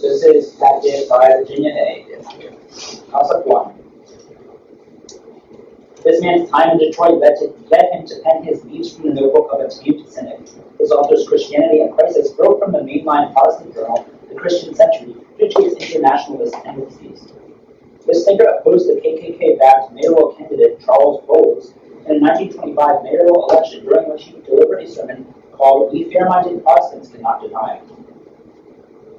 This is captured by Virginia A. Concept 1. This man's time in Detroit led him to pen his leaves from the notebook of a tamed cynic. His author's Christianity and Crisis broke from the mainline Protestant journal, The Christian Century, due to its internationalist tendencies. This thinker opposed the KKK-backed mayoral candidate Charles Bowles in a 1925 mayoral election, during which he delivered a sermon called "We Fair-Minded Protestants Cannot Deny."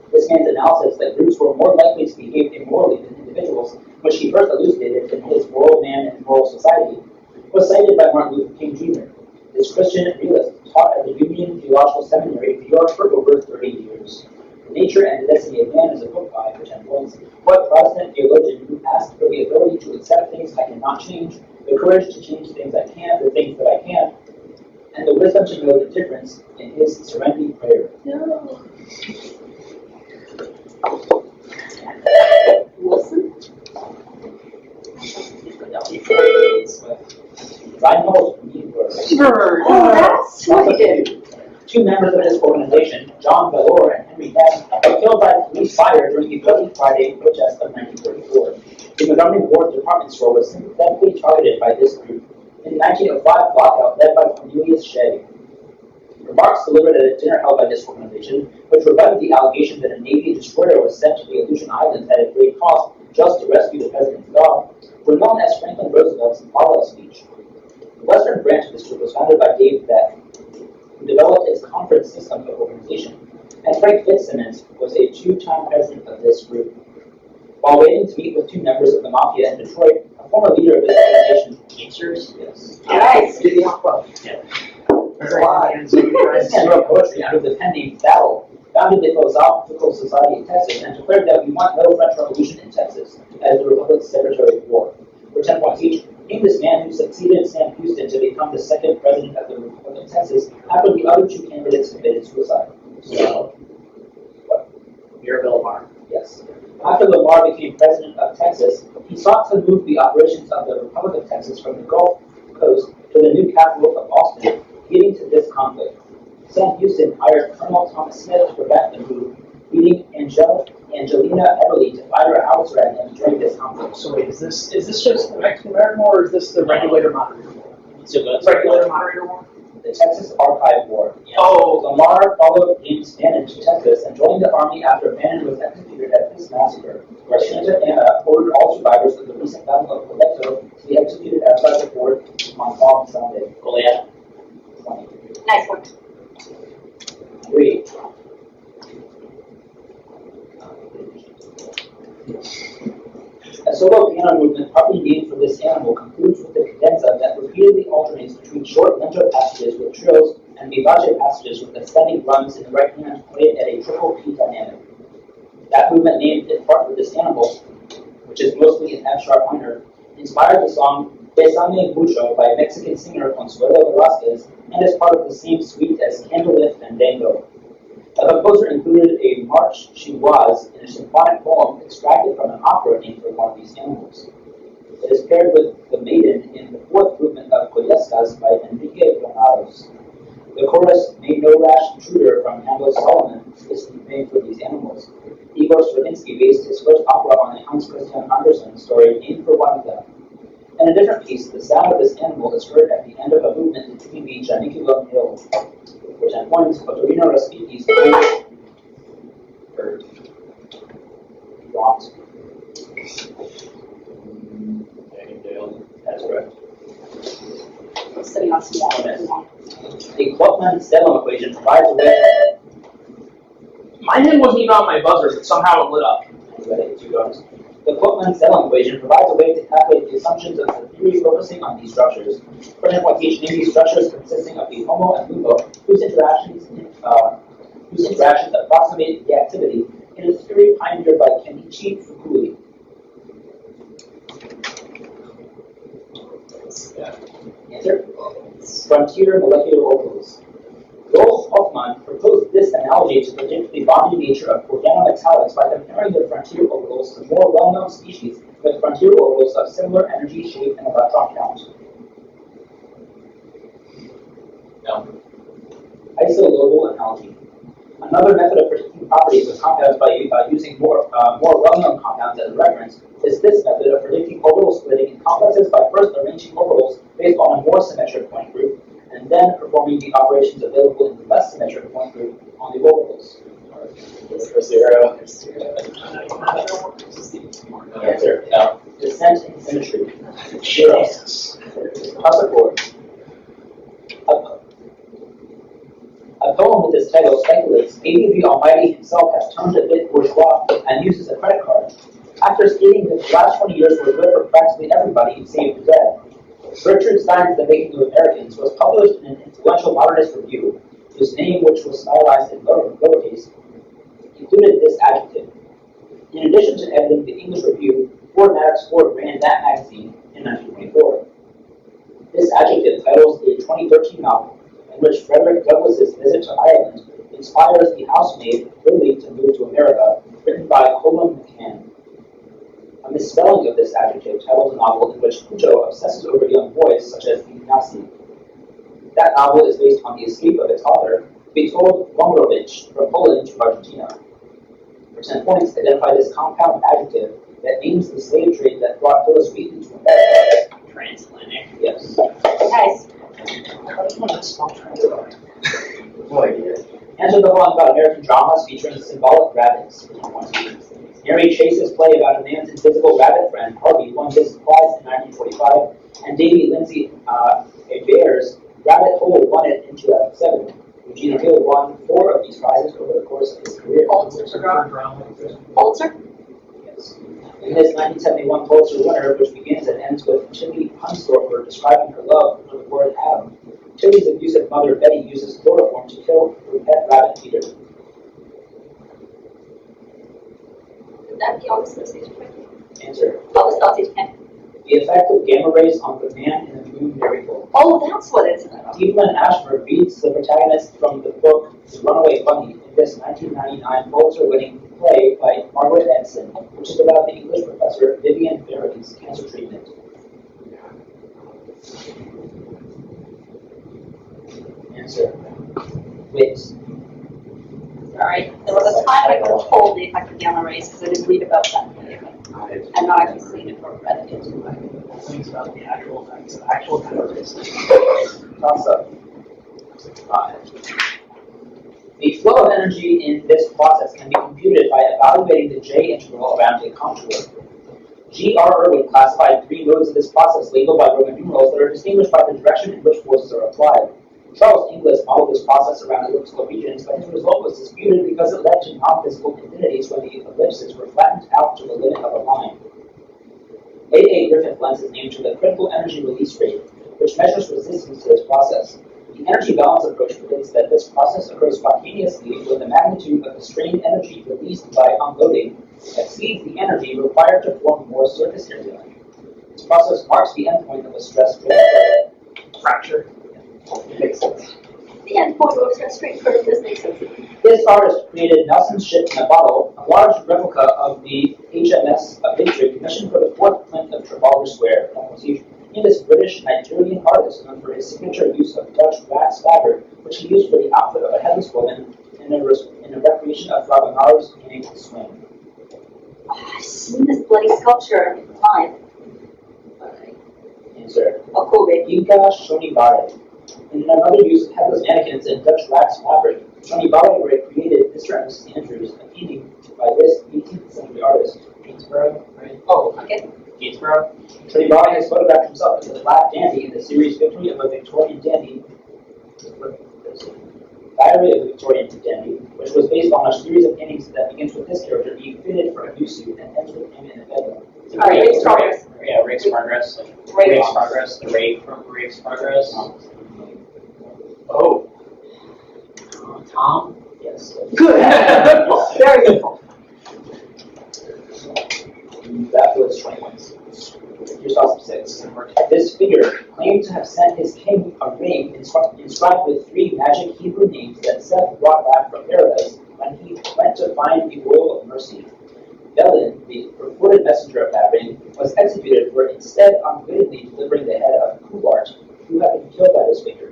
This man's analysis that groups were more likely to behave immorally than individuals, which he first elucidated in his Moral Man and Moral Society, was cited by Martin Luther King Jr. This Christian realist taught at the Union Theological Seminary in New York for over 30 years. The Nature and the Destiny of Man is a book by, for 10 points, what Protestant theologian who asked for the ability to accept things I cannot change, the courage to change things I can, the things that I can't, and the wisdom to know the difference in his Serenity Prayer. No. Wilson? Reinhold Niebuhr. Oh, that's sweet. Two members of this organization, John Valor and Henry Hess, were killed by police fire during the Bloody Friday protest of 1934. The Montgomery Ward department store was sympathetically targeted by this group. In the 1905 lockout led by Cornelius Shea. Remarks delivered at a dinner held by this organization, which rebutted the allegation that a Navy destroyer was sent to the Aleutian Islands at a great cost just to rescue the president's dog, were known as Franklin Roosevelt's Harlow speech. The western branch of this group was founded by Dave Beck, who developed its conference system of organization, and Frank Fitzsimmons was a two-time president of this group. While waiting to meet with two members of the Mafia in Detroit, a former leader of this organization, Gangsters, yes. Nice. Did the opera. Yeah. This man wrote poetry under the pen name Battle, founded the Philosophical Society of Texas, and declared that we want no French Revolution in Texas as the Republic's Secretary of War. For 10 points each, named this man who succeeded Sam Houston to become the second president of the Republic of Texas after the other two candidates committed suicide. So, what? Mirabel Lamar. Yes. After Lamar became president of Texas, he sought to move the operations of the Republic of Texas from the Gulf Coast to the new capital of Austin, leading to this conflict. Sam Houston hired Colonel Thomas Smith to prevent the move, leading Angelina Everly to fire a howitzer at him during this conflict. So wait, is this just the Mexican American War, or is this the regulator moderator war? So the Regulator moderator war? The Texas Archive War. Oh. Lamar followed James Bannon to Texas and joined the army after Bannon was executed at this massacre, where Santa Anna ordered all survivors of the recent Battle of Coleto to be executed outside the fort on Palm Sunday. Goliath. 20. Nice one. 3. A solo piano movement, partly named for this animal, concludes with the cadenza that repeatedly alternates between short lento passages with trills and vivace passages with ascending runs in the right hand played at a triple P dynamic. That movement, named in part for this animal, which is mostly in F sharp minor, inspired the song Besame Mucho by Mexican singer Consuelo Velasquez and is part of the same suite as Candlelit Fandango. The composer included a march chinoise in a symphonic poem extracted from an opera named for one of these animals. It is paired with The Maiden in the fourth movement of Goyescas by Enrique Granados. The chorus, Made No Rash Intruder from Handel's Solomon, is made for these animals. Igor Stravinsky based his first opera on a Hans Christian Andersen story named for one of them. In a different piece, the sound of this animal is heard at the end of a movement between the Janiculum Hill. For 10 points, Ottorino Respighi's or Rot. That's correct. I'm sitting on some water. The Klopman-Stellum equation provides a way. My name wasn't even on my buzzer, but somehow it lit up. The Klopman-Stellum equation provides a way to calculate the assumptions of the theory focusing on these structures. For example, each name these structures consisting of the homo and lupo, whose interactions approximate the activity in a theory pioneered by Kenichi Fukui. Answer? Frontier molecular orbitals. Rolf Hoffmann proposed this analogy to predict the bonding nature of organometallics by comparing their frontier orbitals to more well-known species with frontier orbitals of similar energy, shape, and electron count. No. Isolobal analogy. Another method of predicting properties of compounds by using more well-known compounds as a reference is this method of predicting orbital splitting in complexes by first arranging orbitals based on a more symmetric point group and then performing the operations available in the less symmetric point group on the orbitals. For zero. Answer. No. Descent in symmetry. Zero. Harpsichord. A poem with this title speculates maybe the Almighty himself has turned a bit bourgeois and uses a credit card. After stating that the last 20 years were good for practically everybody save the dead, Gertrude Stein's The Making of Americans was published in an influential modernist review, whose name, which was stylized in lowercase, included this adjective. In addition to editing the English Review, Maddox Ford ran that magazine in 1924. This adjective titles a 2013 novel in which Frederick Douglass's visit to Ireland inspires the housemaid Lily to move to America, written by Colum McCann. A misspelling of this adjective titles a novel in which Cujo obsesses over young boys such as Ignacy. That novel is based on the escape of its author, Witold Gombrowicz, from Poland to Argentina. For 10 points, identify this compound adjective that names the slave trade that brought Phyllis Wheatley to America. Transatlantic. Yes. Guys, No idea. Answer the one about American dramas featuring symbolic rabbits. Mary Chase's play about a man's invisible rabbit friend, Harvey, won this prize in 1945, and Davy Lindsay Bear's Rabbit Hole won it in 2007. Eugene Hill won 4 of these prizes over the course of his career. Pulitzer. Yes. In this 1971 Pulitzer winner, which begins and ends with Tilly Hunsdorfer describing her love for the word Adam, Tilly's abusive mother Betty uses chloroform to kill her pet rabbit Peter. Would that be August Osage County? Answer. August Osage County. The effect of gamma rays on the man in the moon miracle. Oh, that's what it's about. Evelyn Ashford reads the protagonist from the book The Runaway Bunny in this 1999 Pulitzer-winning play by Margaret Edson, which is about the English professor Vivian Barry's cancer treatment. Answer. Wit. Sorry. There was a time I got told the effect of gamma rays because I didn't read about that. And not actually seen it or read it. Things about the actual effects of actual calories. Toss up. 5. The flow of energy in this process can be computed by evaluating the J integral around a contour. G. R. Irwin classified 3 modes of this process labeled by Roman numerals that are distinguished by the direction in which forces are applied. Charles Inglis modeled this process around elliptical regions, but his result was disputed because it led to non-physical infinities when the ellipses were flattened out to the limit of a line. A. Griffith lends his name to the critical energy release rate, which measures resistance to this process. The energy balance approach predicts that this process occurs spontaneously when the magnitude of the strain energy released by unloading exceeds the energy required to form more surface area. This process marks the endpoint of a stress strain fracture. Makes sense. The end point of a straight curve does make sense. This artist created Nelson's Ship in a Bottle, a large replica of the HMS Victory commissioned for the 4th plinth of Trafalgar Square. He is British Nigerian artist known for his signature use of Dutch wax fabric, which he used for the outfit of a headless woman in a recreation of Fragonard's painting Swing. Oh, I've seen this bloody sculpture live. Answer. Okobe. Yuka Shonibare. In another use of headless mannequins and Dutch wax fabric, Shonibare created Mr. and Mrs. Andrews, a painting by this 18th century artist. Gainsborough, right? Oh, Okay. Gainsborough. Shonibare has photographed himself as a black dandy in the series Victory of a Victorian Dandy, Diary of a Victorian Dandy, which was based on a series of paintings that begins with this character being fitted for a new suit and ends with him in a bedroom. Rake's Progress. Yeah, Rake's Progress. Rake's Progress. The Rake from Rake's Progress. Oh. Tom? Yes. Good. Very good. That was 20 points. Here's also 6. This figure claimed to have sent his king a ring inscribed with 3 magic Hebrew names that Seth brought back from paradise when he went to find the oil of mercy. Belin, the purported messenger of that ring, was executed for instead unwittingly delivering the head of Kubart, who had been killed by this figure.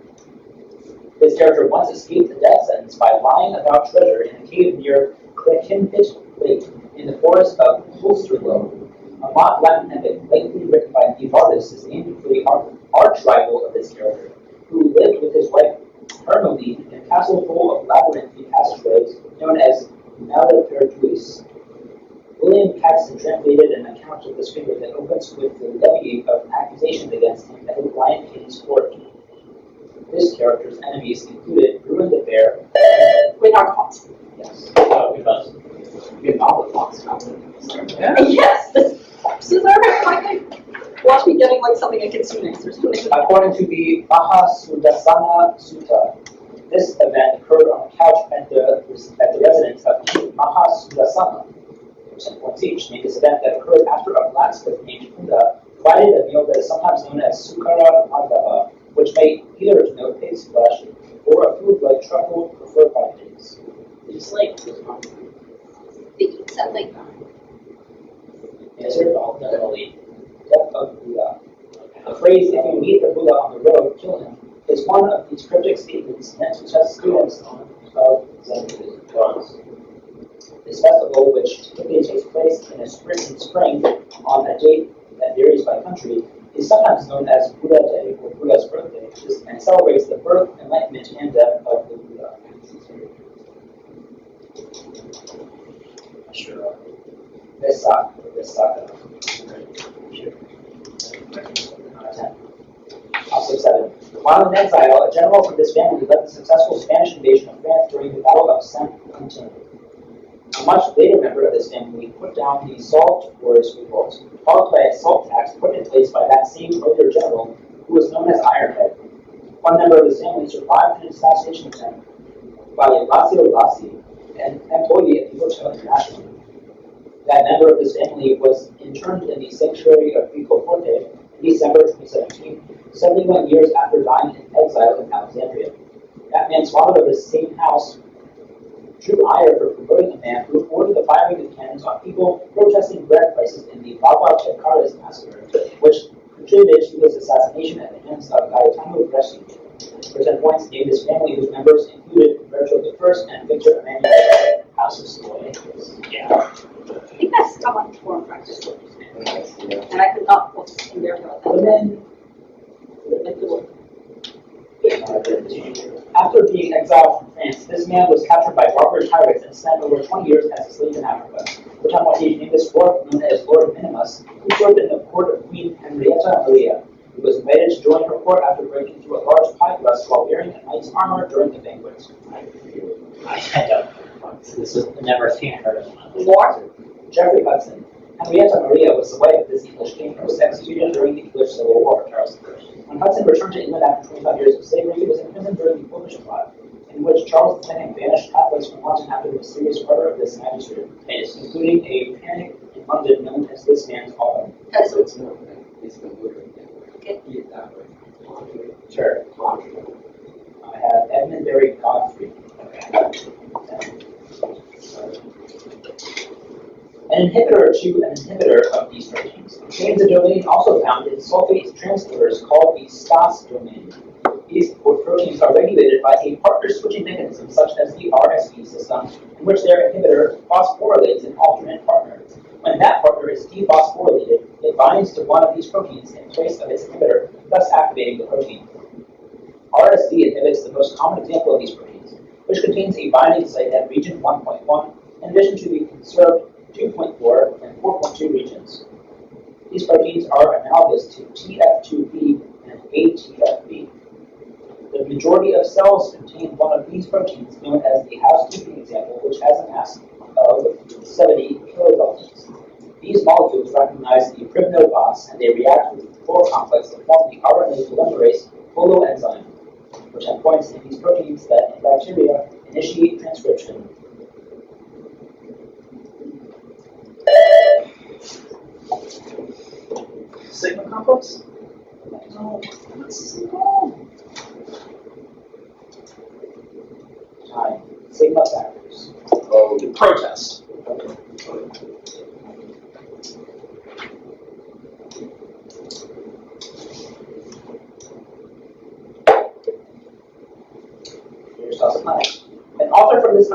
His This character once escaped the death sentence by lying about treasure in a cave near Clechimpit Lake in the forest of Hulsterlow. A mock Latin epic likely written by Nevardus is named for the arch-rival of this character, who lived with his wife Hermeline in a castle full of labyrinthine passageways known as Malepertuis. William Caxton translated an account of this figure that opens with the levying of accusations against him at the Lion King's court. This character's enemies included Bruin the Bear. With our pots. Yes. Oh, because Good novel plots. Yes, this is watch me getting like something I can see next or something. According to the Mahasudasana Sutta, this event occurred on a couch at the residence of King Mahasudasana, points each, named this event that occurred after a blacksmith named Kunda provided a meal that is sometimes known as Sukara Madhava, which may either denote pig's flesh or a food like truffle preferred by pigs. it's like They eat something. Is it all the holy. death of Buddha? The phrase, if you meet the Buddha on the road, kill him, is one of these cryptic statements meant to test students of Zen Buddhism. This festival, which typically takes place in spring on a date that varies by country, is sometimes known as Buddha Day or Buddha's birthday, and celebrates the birth, enlightenment, and death of the Buddha. Sure. Vesaka. Also 7. While in exile, a general from this family led the successful Spanish invasion of France during the Battle of Saint-Quentin. A much later member of this family put down the Salt Wars revolt, followed by a salt tax put in place by that same earlier general who was known as Ironhead. One member of this family survived an assassination attempt by Lacio Lassi, an employee at the Hotel International. That member of this family was interned in the sanctuary of Vicoforte in December 2017, 71 years after dying in exile in Alexandria. That man swallowed of the same house drew ire for promoting a man who ordered the firing of cannons on people protesting bread prices in the Baba Chekaris massacre, which contributed to his assassination at the hands of Gaetano Bresci. For 10 points, named his family, whose members included Roberto I and Victor Emmanuel, House of Savoy. Yeah. I think that's how much more practice. And I could not focus in there about that. Women. After being exiled from France, this man was captured by barbarous pirates and spent over 20 years as a slave in Africa, which on what he named this dwarf known as Lord Minimus, who served in the court of Queen Henrietta Maria. He was invited to join her court after breaking through a large pie crust while wearing a knight's armor during the banquet. I don't. This is never seen or heard of one. More? Geoffrey Hudson. Henrietta Maria was the wife of this English king who was executed during the English Civil War, Charles I. When Hudson returned to England after 25 years of slavery, he was imprisoned during the Polish plot, in which Charles II banished Catholics from London after the mysterious murder of this magistrate, including a panic in London known as this man's autumn. Because it's Okay. Sure. I have Edmundbury Godfrey. An inhibitor of these proteins contains a domain also found in sulfate transporters called the Stas domain. These proteins are regulated by a partner switching mechanism such as the RSV system, in which their inhibitor phosphorylates an alternate partner. When that partner is dephosphorylated, it binds to one of these proteins in place of its inhibitor, thus activating the protein. RSV inhibits the most common example of these proteins, which contains a binding site at region 1.1, in addition to the conserved 2.4 and 4.2 regions. These proteins are analogous to TF2B and ATFB. The majority of cells contain one of these proteins, known as the housekeeping example, which has a mass of 70 kilodaltons. These molecules recognize the Pribno-Boss, and they react with the core complex to form the RNA polymerase holoenzyme, which points to these proteins that in bacteria initiate transcription. Sigma complex? No. Time. Sigma factors. Oh, protest.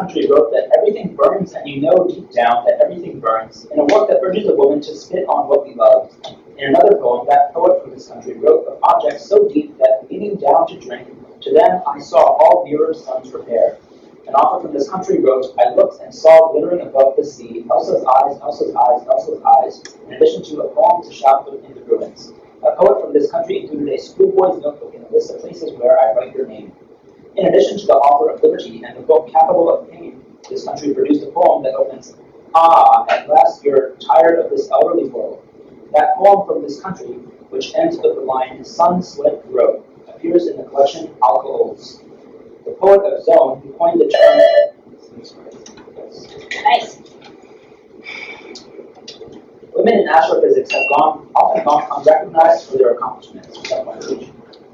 country wrote that everything burns and you know deep down that everything burns, in a work that urges a woman to spit on what we love. In another poem, that poet from this country wrote of objects so deep that leaning down to drink, to them I saw all mirrored suns repair. An author from this country wrote, I looked and saw glittering above the sea, Elsa's eyes, Elsa's eyes, Elsa's eyes, in addition to a poem to shout in the ruins. A poet from this country included a schoolboy's notebook in a list of places where I write your name. In addition to the author of Liberty and the book Capital of Pain, this country produced a poem that opens, Ah, at last you're tired of this elderly world. That poem from this country, which ends with the line, Sun, Sweat, Growth, appears in the collection Alcohols. The poet of Zone, who coined the term... Nice. Women in astrophysics have often gone unrecognized for their accomplishments.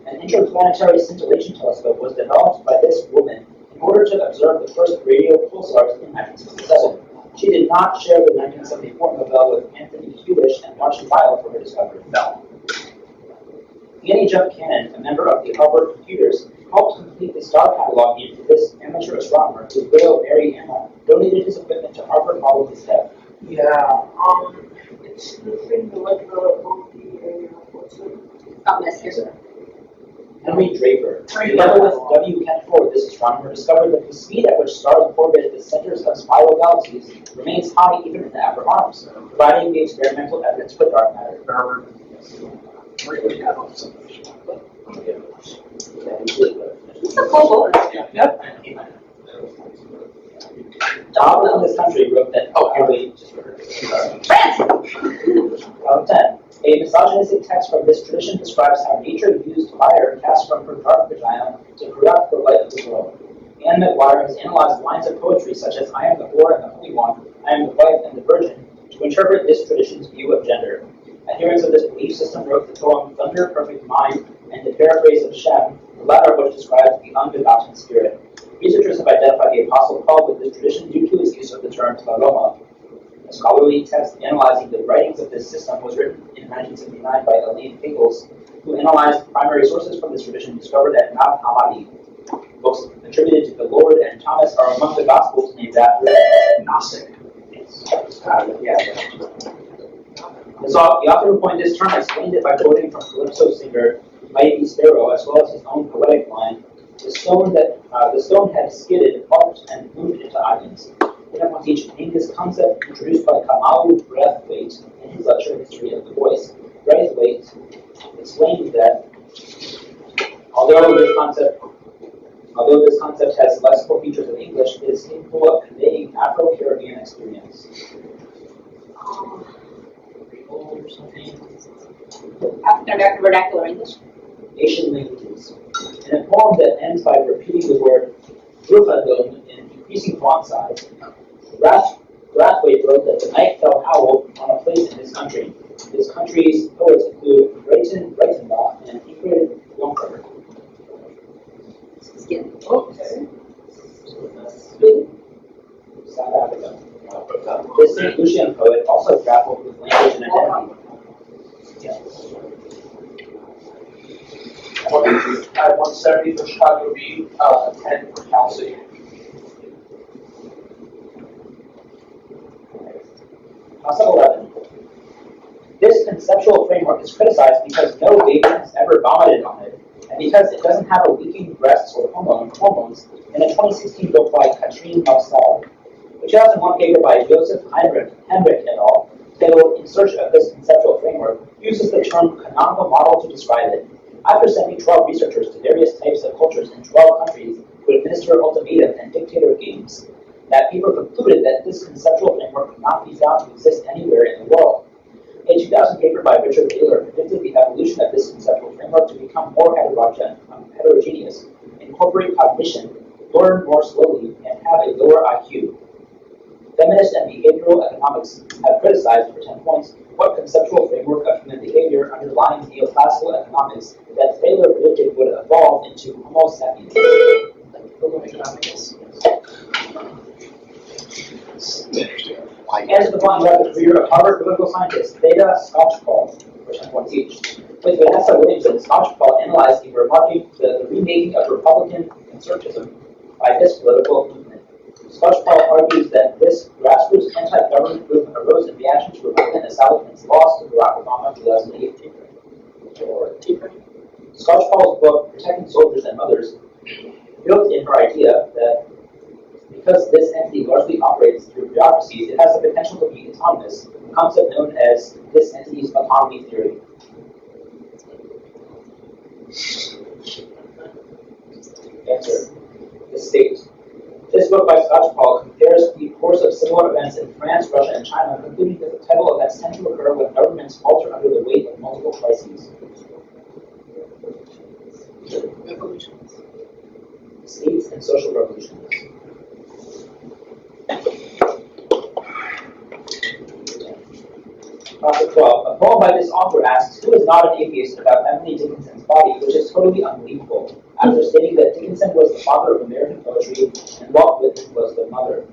An interplanetary scintillation telescope was developed by this woman in order to observe the first radio pulsars in 1967. She did not share the 1974 Nobel with Anthony Hewish and Martin Weil for her discovery. No. Annie Jump Cannon, a member of the Harvard Computers, helped complete the star catalog for this amateur astronomer whose widow, Mary Anna, donated his equipment to Harvard following his death. Yeah, it's the thing that like what's it? Not this here. Henry Draper, together with W. Kent Ford, this astronomer discovered that the speed at which stars orbit the centers of spiral galaxies remains high even in the upper arms, providing the experimental evidence for dark matter. It's a cool book. Yep. Donald in this country wrote that, France! 10. A misogynistic text from this tradition describes how nature used fire cast from her dark vagina to corrupt the light of the world. Anne McGuire has analyzed lines of poetry such as I am the whore and the holy one, I am the wife and the virgin, to interpret this tradition's view of gender. Adherents of this belief system wrote the poem Thunder, Perfect Mind, and the paraphrase of Shem, the latter of which describes the unbegotten spirit. Researchers have identified the Apostle Paul with this tradition due to his use of the term pleroma. A scholarly text analyzing the writings of this system was written in 1979 by Elaine Pickles, who analyzed primary sources from this tradition and discovered that Nab Hammadi, books attributed to the Lord and Thomas, are among the Gospels named after Gnostic. The author who coined this term explained it by quoting from Calypso singer Mighty Sparrow, as well as his own poetic line, the stone had skidded, bumped, and moved into islands. Teach named this concept introduced by Kamalu Braithwaite in his lecture History of the Voice. Braithwaite explained that although this concept has lexical features of English, it is capable of conveying Afro-Caribbean experience. African American vernacular English. Asian languages. In a poem that ends by repeating the word Rufadun in increasing font size, Braithwaite wrote that the night fell howl on a place in his country. His country's poets include Brayton Breitenbach and Ingrid Jonker. Okay. South Africa. This St. Lucian poet also grappled with language and identity. I had 170 for Chicago B, 10 for Cal City. Concept 11. This conceptual framework is criticized because no baby has ever vomited on it, and because it doesn't have a leaking breasts or hormones in a 2016 book by Katrine Marcel. The 2001 paper by Joseph Heinrich et al., titled In Search of This Conceptual Framework, uses the term canonical model to describe it. After sending 12 researchers to various types of cultures in 12 countries to administer ultimatum and dictator games, that paper concluded that this conceptual framework could not be found to exist anywhere in the world. A 2000 paper by Richard Taylor predicted the evolution of this conceptual framework to become more heterogeneous, incorporate cognition, learn more slowly, and have a lower IQ. Feminist and behavioral economics have criticized, for 10 points, what conceptual framework of human behavior underlying neoclassical economics that Taylor predicted would evolve into Homo sapiens. Interesting. And to the point about the career of Harvard political scientist Theda Skocpol, for 10 points each. With Vanessa Williamson, Skocpol analyzed the remaking of Republican conservatism by this political movement. Skocpol argues that this grassroots anti-government movement arose in reaction to Republican establishment's loss to Barack Obama in 2008. Skocpol's book, Protecting Soldiers and Mothers, built in her idea that because this entity largely operates through bureaucracies, it has the potential to be autonomous, a concept known as this entity's autonomy theory. Answer. The state. This book by Skocpol compares the course of similar events in France, Russia, and China, concluding that the title events tend to occur when governments falter under the weight of multiple crises. Revolutions. States and social revolutions. Topic 12. A poem by this author asks, who is not an atheist about Emily Dickinson's body, which is totally unbelievable, after stating that Dickinson was the father of American poetry and Walt Whitman was the mother.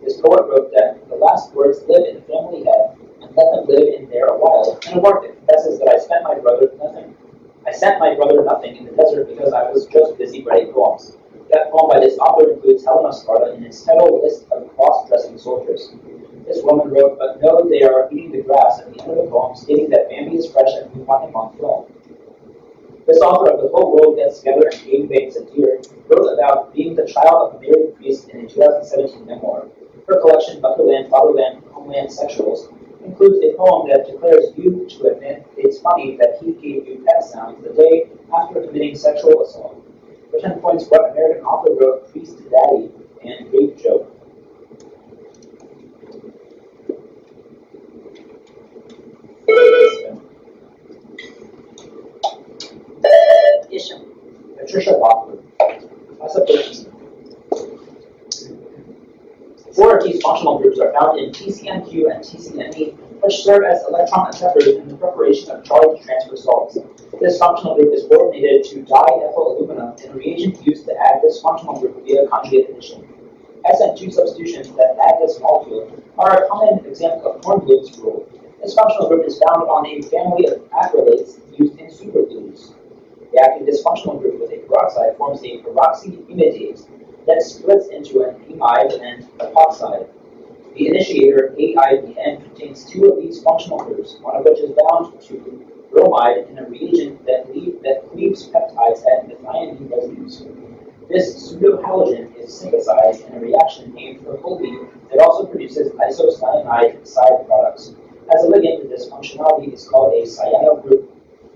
This poet wrote that the last words live in the family head, and let them live in there a while. In a work that confesses that I sent my brother nothing in the desert because I was just busy writing poems. That poem by this author includes Helena Sparta in its title list of cross-dressing soldiers. This woman wrote, but no, they are eating the grass at the end of the poem, stating that Bambi is fresh and we want him on film. This author of The Whole World Gets Together and Game Bakes a Deer wrote about being the child of a married priest in a 2017 memoir. Her collection, Motherland, Fatherland, Homeland Sexuals, includes a poem that declares you to admit it's funny that he gave you pet sounds the day after committing sexual assault. For 10 points, what American author wrote Priest Daddy and Rape Joke? Issue. Patricia Lockwood. Class of 13. Four of these functional groups are found in TCNQ and TCNE, which serve as electron acceptors in the preparation of charge transfer salts. This functional group is coordinated to diethyl aluminum in a reagent used to add this functional group via conjugate addition. SN2 substitutions that add this molecule are a common example of Kornbluth's rule. This functional group is found on a family of acrylates used in superglues. Reacting this functional group with a peroxide forms a peroxyimidate that splits into an imide and epoxide. The initiator, AIBN, contains two of these functional groups, one of which is bound to bromide in a reagent that cleaves peptides at methionine residues. This pseudohalogen is synthesized in a reaction named for Colby that also produces isocyanide side products. As a ligand, this functionality is called a cyano group.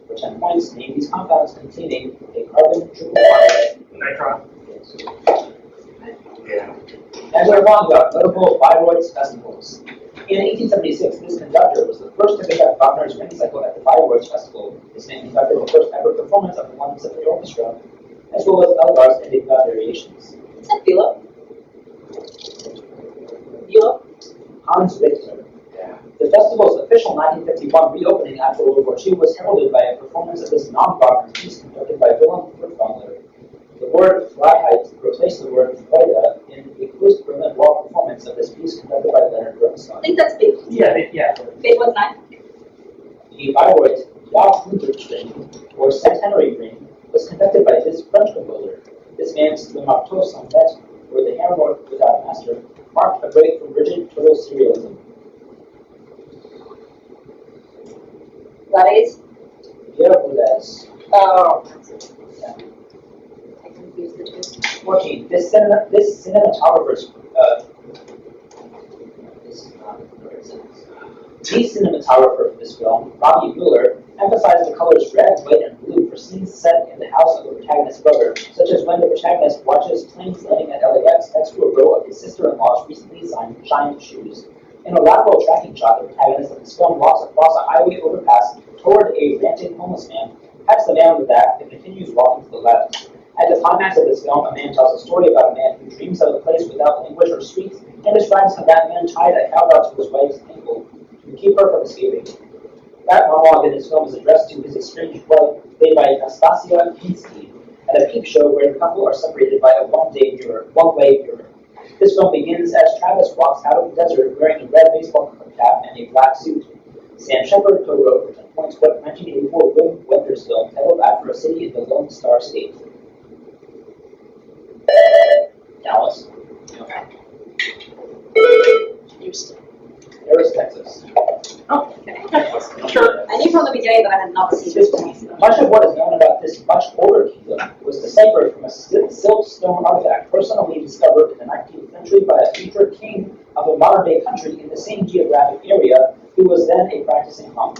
For 10 points, name these compounds containing a carbon triple bond. Nitron. Yeah. And we're talking about notable Bayreuth festivals. In 1876, this conductor was the first to conduct Wagner's Ring Cycle at the Bayreuth Festival. This man conducted the first ever performance of the London Symphony Orchestra, as well as Elgar's Enigma variations. Is that Beulah? Beulah? Hans Richter. Yeah. The festival's official 1951 reopening after World War II was heralded by a performance of this non-Wagner piece conducted by Wilhelm Furtwängler. The word Freiheit replaced the word Freude in a post-Berlin Wall performance of this piece conducted by Leonard I Bernstein. think that's big. Yeah. Big 9? The Bayreuth Jahrhundertring, or Centenary Ring, was conducted by this French composer. This man's Le Marteau Sonnet, or the Hammer Without a Master, marked a break from rigid total serialism. Lares? Pierre Boulez. Oh, that's it. Yeah. I confused the two. 14. This cinematographer's the cinematographer for this film, Robbie Mueller, emphasized the colors red, white, and blue for scenes set in the house of the protagonist's brother, such as when the protagonist watches planes landing at LAX next to a row of his sister-in-law's recently shined shoes. In a lateral tracking shot, the protagonist of this film walks across a highway overpass toward a ranting homeless man, pats the man on the back, and continues walking to the left. At the climax of this film, a man tells a story about a man who dreams of a place without language or streets, and describes how that man tied a cowbell to his wife's ankle to keep her from escaping. That monologue in this film is addressed to his estranged wife, played by Nastasia Kinski, at a peep show where the couple are separated by a one-way mirror. This film begins as Travis walks out of the desert wearing a red baseball cap and a black suit. Sam Shepard co-wrote for 10 points what 1984 Wim Wenders film titled after a city in the Lone Star State. Dallas. Okay. Houston. There is Texas. Sure. I knew from the beginning that I had not seen Houston. Much of what is known about this much older kingdom was deciphered from a siltstone artifact personally discovered in the 19th century by a future king of a modern-day country in the same geographic area who was then a practicing monk.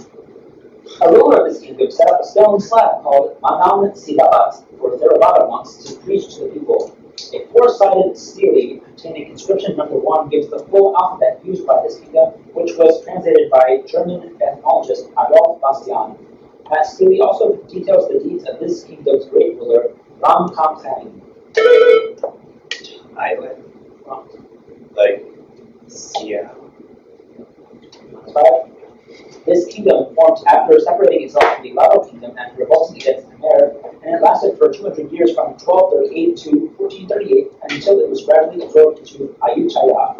A ruler of this kingdom set up a stone slab called Manam Silabat for Theravada monks to preach to the people. A four-sided stele containing inscription number 1 gives the full alphabet used by this kingdom, which was translated by German ethnologist Adolf Bastian. That stele also details the deeds of this kingdom's great ruler, Ram Kamtang. I would. Like, yeah. This kingdom formed after separating itself from the Lao kingdom and revolting against Khmer, and it lasted for 200 years from 1238 to 1438 until it was gradually absorbed into Ayutthaya.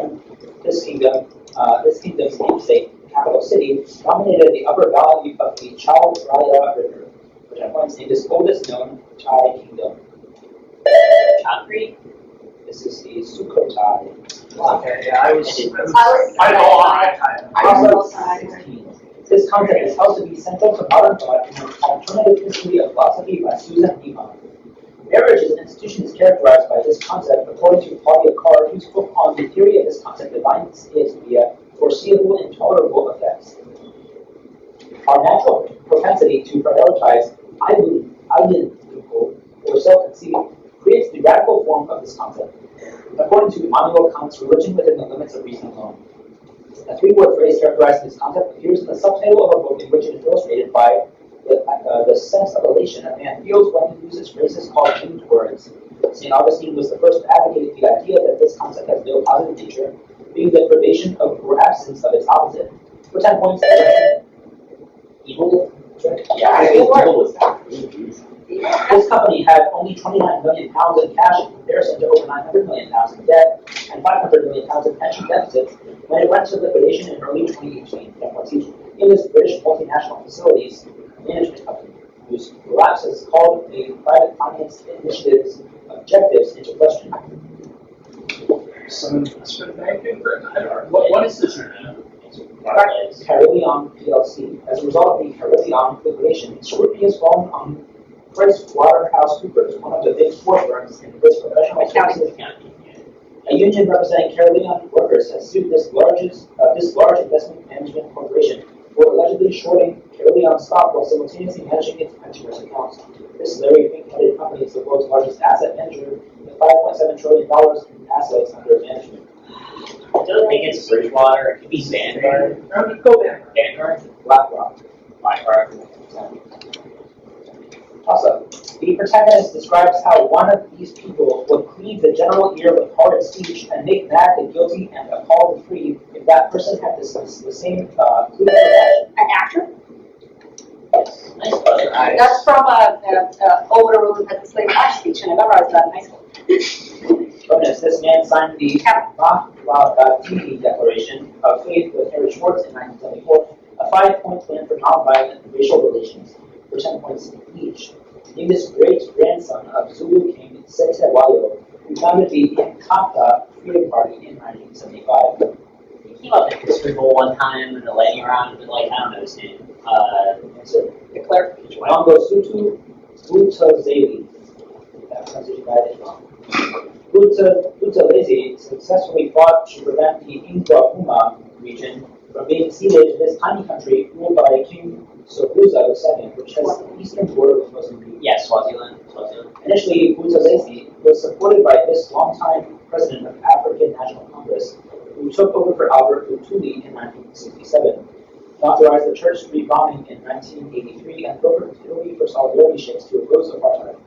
This kingdom's namesake, capital city, dominated the upper valley of the Chao Phraya River, which at once named its oldest known Thai kingdom. Concrete? This is the Sukhothai. Okay, yeah, I was. I This concept is held to be central to modern thought in an alternative history of philosophy by Susan Niemann. Marriage as an institution is characterized by this concept according to Claudia Carr, whose book on the theory of this concept defines it via foreseeable and tolerable effects. Our natural propensity to prioritize identical or self-conceit creates the radical form of this concept. According to Immanuel Kant's religion within the limits of reason alone. A three-word phrase characterizing this concept appears in the subtitle of a book in which it is illustrated by the sense of elation a man feels when he uses phrases called winged words. St. Augustine was the first to advocate the idea that this concept has no positive nature, being the privation of or absence of its opposite. For 10 points, evil. Yeah, evil was that. This company had only £29 million in cash in comparison to over £900 million in debt and £500 million in pension deficits when it went to liquidation in early 2018. In this British multinational facilities management company, whose collapse has called the private finance initiative's objectives into question. Some investment banking? What is this? Carillion PLC. As a result of the Carillion liquidation, scrutiny has fallen on PricewaterhouseCoopers, one of the big four firms in this professional services. A union representing Carillion workers has sued this large investment management corporation for allegedly shorting Carillion stock while simultaneously managing its pensioners' accounts. This Larry Fink-headed company is the world's largest asset manager with $5.7 trillion in assets under management. I don't think it's Bridgewater. It could be Vanguard. Go there. Vanguard? BlackRock. Also, the protagonist describes how one of these people would cleave the general ear with horrid speech and make mad the guilty and appall the free if that person had the same clue of action. An actor? Yes. Nice brother. That's from Over the Road and Had the Slave Ash speech, and I memorized that in high school. Bonus, this man signed the Mahabharati Declaration of Faith with Harry Schwartz in 1974, a 5-point plan for nonviolent racial relations, for 10 points each. Named his great-grandson of Zulu King Setewayo, who founded the Inkatha Freedom Party in 1975. He came up at History Bowl one time in the lightning round, but like, I don't know his name. The clerk. Mangosuthu Buthelezi. That translation guide is wrong. Buthelezi successfully fought to prevent the Ingwahuma region from being ceded to this tiny country ruled by King Sobhuza II, which has the eastern border with Mozambique. Yes, Swaziland. Initially, Buthelezi was supported by this longtime president of African National Congress, who took over for Albert Lutuli in 1967, authorized the Church Street bombing in 1983, and brokered Italy for solidarity ships to oppose apartheid.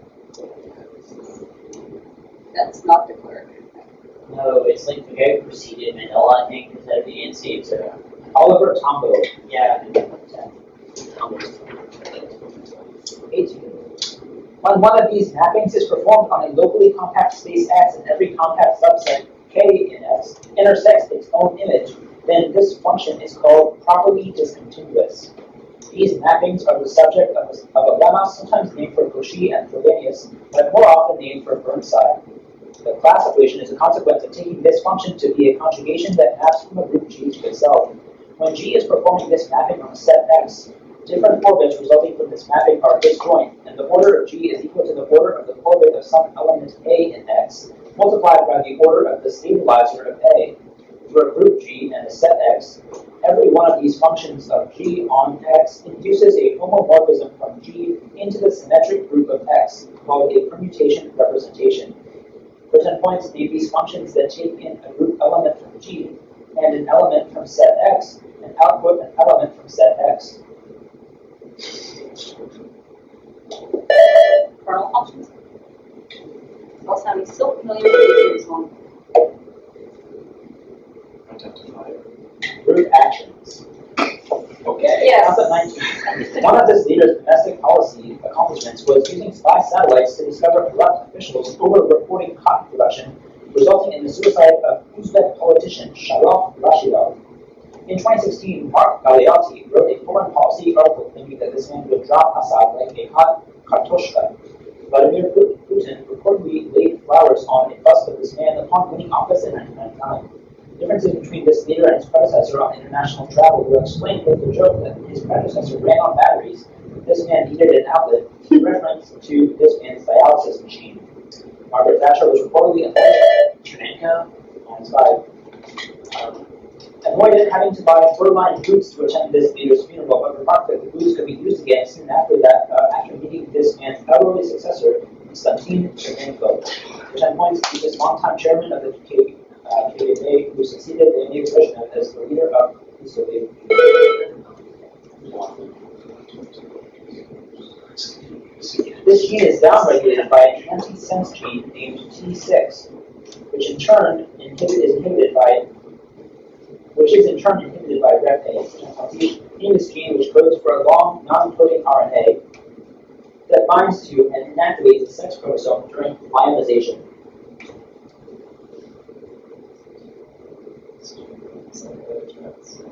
That's not the clerk. No, it's like the guy who preceded Mandela, I think, is that the ANC. So, Oliver Tambo. yeah. When one of these mappings is performed on a locally compact space X and every compact subset K in X intersects its own image, then this function is called properly discontinuous. These mappings are the subject of a lemma sometimes named for Cauchy and Frobenius, but more often named for Burnside. The class equation is a consequence of taking this function to be a conjugation that maps from a group G to itself. When G is performing this mapping on a set X, different orbits resulting from this mapping are disjoint, and the order of G is equal to the order of the orbit of some element A in X, multiplied by the order of the stabilizer of A. For a group G and a set X, every one of these functions of G on X induces a homomorphism from G into the symmetric group of X, called a permutation representation. For 10 points, name these functions that take in a group element from G and an element from set X, and output an element from set X. Kernel functions. All sounding so familiar with this one. Group actions. Okay, Yes. concept 19. One of this leader's domestic policy accomplishments was using spy satellites to discover corrupt officials over-reporting cotton production, resulting in the suicide of Uzbek politician Sharof Rashidov. In 2016, Mark Galeotti wrote a foreign policy article claiming that this man would drop Assad like a hot kartoshka. Vladimir Putin reportedly laid flowers on a bust of this man upon winning office in 1999. Differences between this leader and his predecessor on international travel were explained with the joke that his predecessor ran on batteries. This man needed an outlet, in reference to this man's dialysis machine. Margaret Thatcher was reportedly avoided having to buy fur-lined boots to attend this leader's funeral, but remarked that the boots could be used again soon after that, after meeting this man's elderly successor, Konstantin Chernenko. For 10 points, he was longtime chairman of the KGB, who succeeded Leonid Brezhnev as the leader of the Soviet Union. This gene is downregulated by an antisense gene named T6, which is in turn inhibited by REPA. In this gene, which codes for a long, non-coding RNA that binds to and inactivates the sex chromosome during myelinization.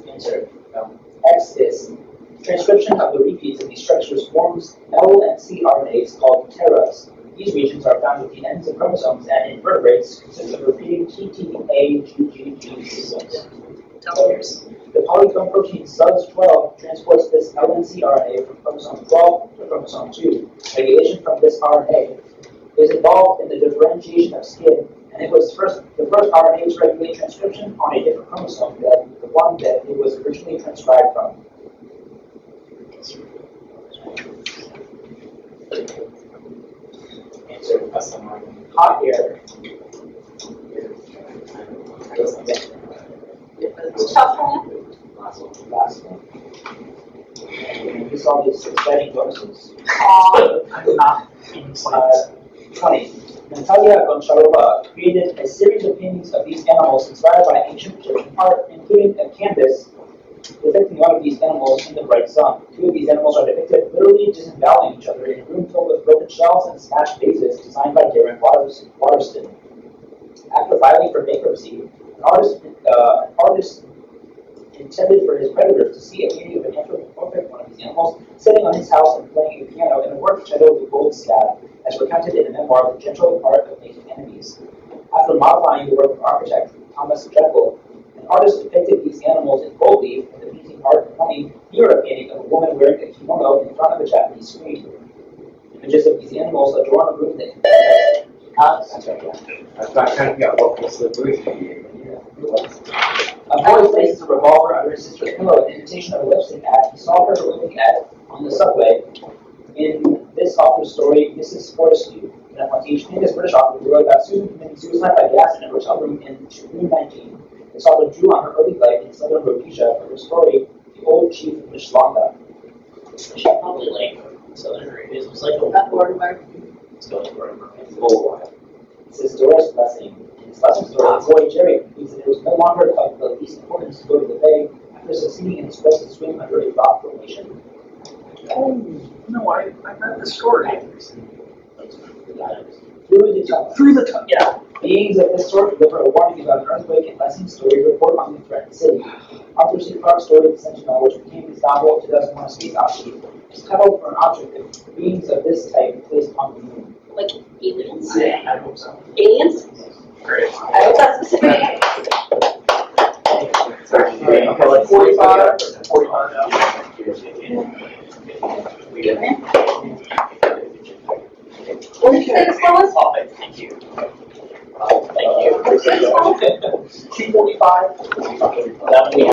Answer. X is transcription of the repeats of these structures forms L and C RNAs called teras. These regions are found at the ends of chromosomes and in vertebrates consist of repeating TT-A-G-G-G sequence. Telomeres. The polycomb protein SUDS12 transports this LNC RNA from chromosome 12 to chromosome 2. Regulation from this RNA is involved in the differentiation of skin, and it was the first RNA to regulate transcription on a different chromosome than the one that it was originally transcribed from. Answer. Hot air. Tough one. Last one. And we saw these exciting bonuses. I'm not in slides. 20. Natalia Goncharova created a series of paintings of these animals inspired by ancient Egyptian art, including a canvas depicting one of these animals in the bright sun. Two of these animals are depicted literally disemboweling each other in a room filled with broken shells and smashed vases designed by Darren Waterston. After filing for bankruptcy, an artist intended for his creditors to see a painting of an anthropomorphic one of these animals sitting on his house and playing a piano in a work titled The Gold Scab, as recounted in the memoir The Gentle Art of Making Enemies. After modifying the work of architect Thomas Jekyll, an artist depicted these animals in gold leaf in the painting Art 20 near a painting of a woman wearing a kimono in front of a Japanese screen. Images of these animals adorn a room that contains a boy places a revolver under his sister's pillow in imitation of a lipstick ad he saw her looking at on the subway. In this author's story, Mrs. Fortescue, a famous British author who wrote about Susan committing suicide by gas in a hotel room in June 19. This author drew on her early life in southern Rhodesia for her story, The Old Chief of Mishlanga. She probably like southern Arabia. It was like That word mark. This is Doris Lessing. In his lesson story, the boy Jerry concludes that it was no longer of the least importance to go to the bay after succeeding in his quest to swim under a rock formation. Oh, no, I read the story. Through the tunnel. Yeah. Beings of this sort deliver a warning about an earthquake and Lessing's story report on the threatened city. Arthur C. Clarke's story, The Sentinel, which became his novel 2001: A Space Odyssey, is titled for an object that beings of this type placed on the moon. Like aliens? I hope so. Aliens? Great. I hope that's specific. Okay, like 45, 45 now. What did you say the score was? Oh, thank you. Thank you. 245.